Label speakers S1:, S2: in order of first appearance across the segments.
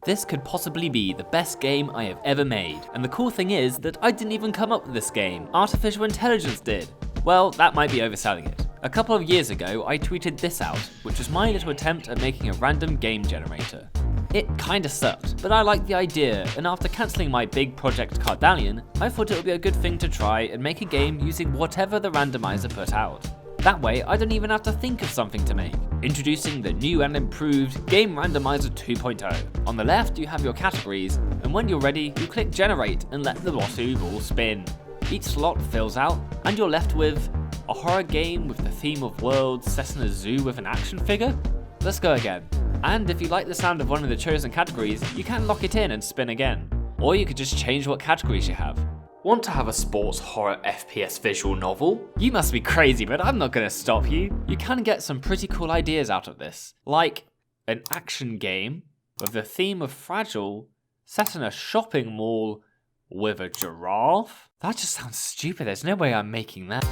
S1: This could possibly be the best game I have ever made, and the cool thing is that I didn't even come up with this game, artificial intelligence did. Well, that might be overselling it. A couple of years ago, I tweeted this out, which was my little attempt at making a random game generator. It kinda sucked, but I liked the idea, and after cancelling my big project Cardallion, I thought it would be a good thing to try and make a game using whatever the randomizer put out. That way, I don't even have to think of something to make. Introducing the new and improved Game Randomizer 2.0. On the left, you have your categories, and when you're ready, you click Generate and let the lottery ball spin. Each slot fills out, and you're left with a horror game with the theme of worlds set in a zoo with an action figure? Let's go again. And if you like the sound of one of the chosen categories, you can lock it in and spin again. Or you could just change what categories you have. Want to have a sports horror FPS visual novel? You must be crazy, but I'm not going to stop you. You can get some pretty cool ideas out of this, like an action game with the theme of Fragile set in a shopping mall with a giraffe? That just sounds stupid, there's no way I'm making that.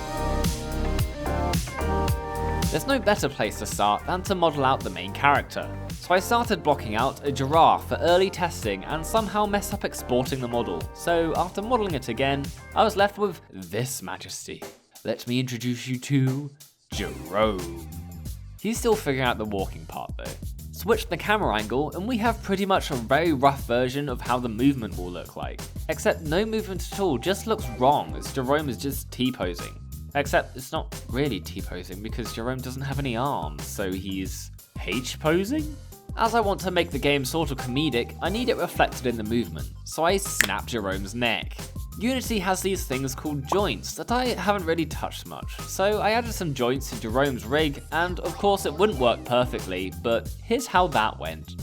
S1: There's no better place to start than to model out the main character. So I started blocking out a giraffe for early testing and somehow messed up exporting the model. So after modeling it again, I was left with this majesty. Let me introduce you to Jerome. He's still figuring out the walking part though. Switch the camera angle and we have pretty much a very rough version of how the movement will look like. Except no movement at all just looks wrong as Jerome is just T-posing. Except it's not really T-posing because Jerome doesn't have any arms, so he's H-posing? As I want to make the game sort of comedic, I need it reflected in the movement, so I snap Jerome's neck. Unity has these things called joints that I haven't really touched much, so I added some joints to Jerome's rig, and of course it wouldn't work perfectly, but here's how that went.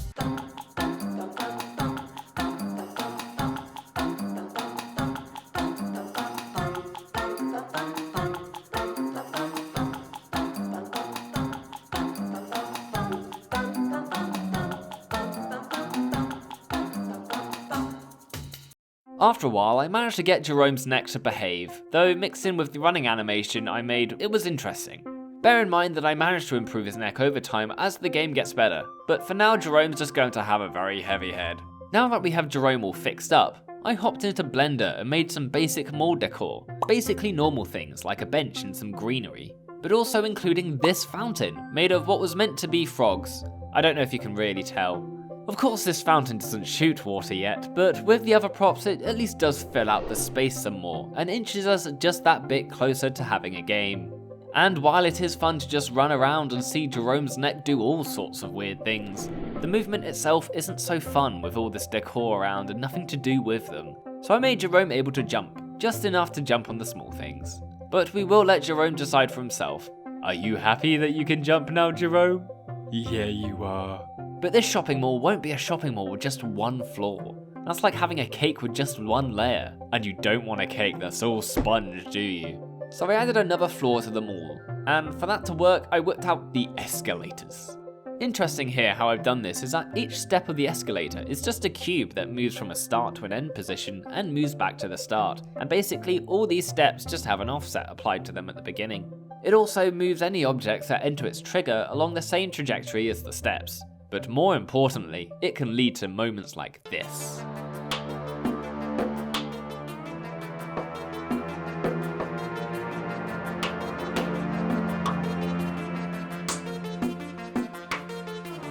S1: After a while, I managed to get Jerome's neck to behave, though mixed in with the running animation I made, it was interesting. Bear in mind that I managed to improve his neck over time as the game gets better, but for now Jerome's just going to have a very heavy head. Now that we have Jerome all fixed up, I hopped into Blender and made some basic mall decor, basically normal things like a bench and some greenery, but also including this fountain, made of what was meant to be frogs. I don't know if you can really tell. Of course this fountain doesn't shoot water yet, but with the other props it at least does fill out the space some more, and inches us just that bit closer to having a game. And while it is fun to just run around and see Jerome's neck do all sorts of weird things, the movement itself isn't so fun with all this decor around and nothing to do with them. So I made Jerome able to jump, just enough to jump on the small things. But we will let Jerome decide for himself. Are you happy that you can jump now, Jerome? Yeah, you are. But this shopping mall won't be a shopping mall with just one floor. That's like having a cake with just one layer. And you don't want a cake that's all sponge, do you? So I added another floor to the mall. And for that to work, I whipped out the escalators. Interesting here how I've done this is that each step of the escalator is just a cube that moves from a start to an end position and moves back to the start. And basically all these steps just have an offset applied to them at the beginning. It also moves any objects that enter its trigger along the same trajectory as the steps. But more importantly, it can lead to moments like this.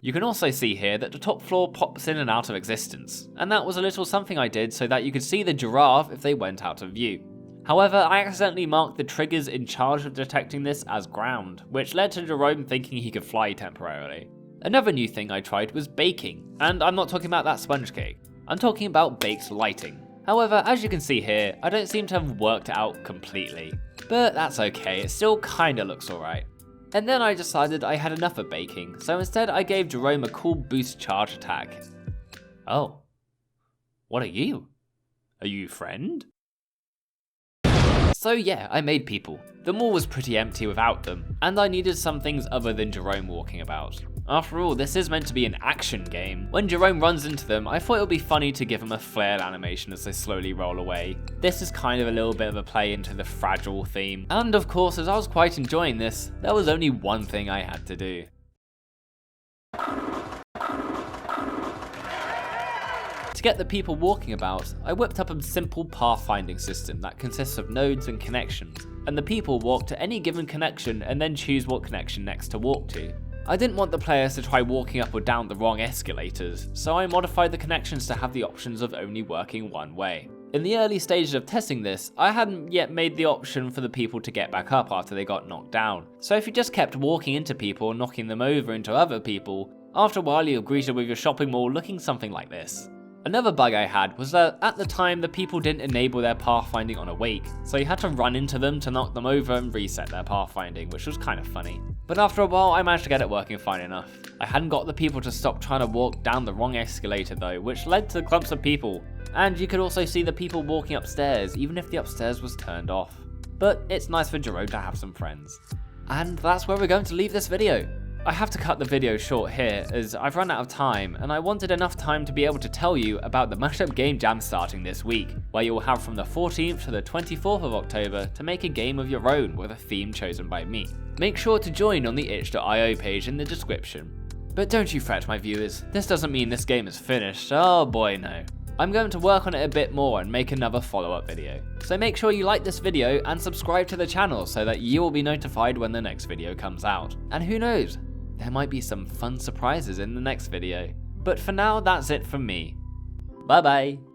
S1: You can also see here that the top floor pops in and out of existence, and that was a little something I did so that you could see the giraffe if they went out of view. However, I accidentally marked the triggers in charge of detecting this as ground, which led to Jerome thinking he could fly temporarily. Another new thing I tried was baking, and I'm not talking about that sponge cake. I'm talking about baked lighting. However, as you can see here, I don't seem to have worked it out completely. But that's okay, it still kinda looks alright. And then I decided I had enough of baking, so instead I gave Jerome a cool boost charge attack. Oh. What are you? Are you friend? So yeah, I made people. The mall was pretty empty without them, and I needed some things other than Jerome walking about. After all, this is meant to be an action game. When Jerome runs into them, I thought it would be funny to give him a flared animation as they slowly roll away. This is kind of a little bit of a play into the Fragile theme. And of course, as I was quite enjoying this, there was only one thing I had to do. To get the people walking about, I whipped up a simple pathfinding system that consists of nodes and connections, and the people walk to any given connection and then choose what connection next to walk to. I didn't want the players to try walking up or down the wrong escalators, so I modified the connections to have the options of only working one way. In the early stages of testing this, I hadn't yet made the option for the people to get back up after they got knocked down, so if you just kept walking into people and knocking them over into other people, after a while you're greeted with your shopping mall looking something like this. Another bug I had was that at the time the people didn't enable their pathfinding on awake, so you had to run into them to knock them over and reset their pathfinding, which was kind of funny. But after a while I managed to get it working fine enough. I hadn't got the people to stop trying to walk down the wrong escalator though, which led to clumps of people, and you could also see the people walking upstairs even if the upstairs was turned off. But it's nice for Jerome to have some friends. And that's where we're going to leave this video. I have to cut the video short here as I've run out of time, and I wanted enough time to be able to tell you about the Mashup Game Jam starting this week, where you will have from the 14th to the 24th of October to make a game of your own with a theme chosen by me. Make sure to join on the itch.io page in the description. But don't you fret, my viewers, this doesn't mean this game is finished, oh boy no. I'm going to work on it a bit more and make another follow-up video. So make sure you like this video and subscribe to the channel so that you will be notified when the next video comes out. And who knows, there might be some fun surprises in the next video. But for now, that's it from me. Bye bye.